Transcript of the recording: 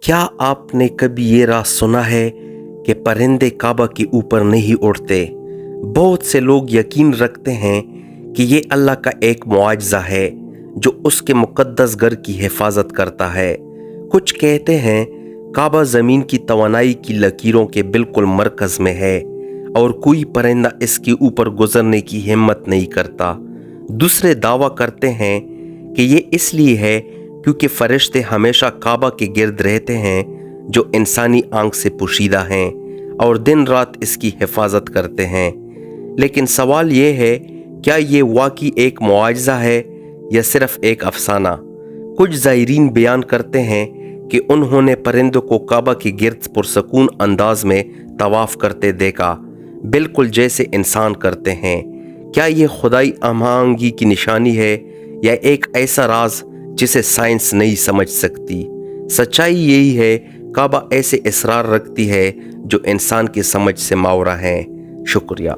کیا آپ نے کبھی یہ راز سنا ہے کہ پرندے کعبہ کے اوپر نہیں اڑتے؟ بہت سے لوگ یقین رکھتے ہیں کہ یہ اللہ کا ایک معجزہ ہے جو اس کے مقدس گھر کی حفاظت کرتا ہے۔ کچھ کہتے ہیں کعبہ زمین کی توانائی کی لکیروں کے بالکل مرکز میں ہے اور کوئی پرندہ اس کے اوپر گزرنے کی ہمت نہیں کرتا۔ دوسرے دعویٰ کرتے ہیں کہ یہ اس لیے ہے کیونکہ فرشتے ہمیشہ کعبہ کے گرد رہتے ہیں جو انسانی آنکھ سے پوشیدہ ہیں اور دن رات اس کی حفاظت کرتے ہیں۔ لیکن سوال یہ ہے، کیا یہ واقعی ایک معجزہ ہے یا صرف ایک افسانہ؟ کچھ زائرین بیان کرتے ہیں کہ انہوں نے پرندوں کو کعبہ کے گرد پرسکون انداز میں طواف کرتے دیکھا، بالکل جیسے انسان کرتے ہیں۔ کیا یہ خدائی ہم آہنگی کی نشانی ہے یا ایک ایسا راز جسے سائنس نہیں سمجھ سکتی؟ سچائی یہی ہے، کعبہ ایسے اسرار رکھتی ہے جو انسان کی سمجھ سے ماورا ہیں۔ شکریہ۔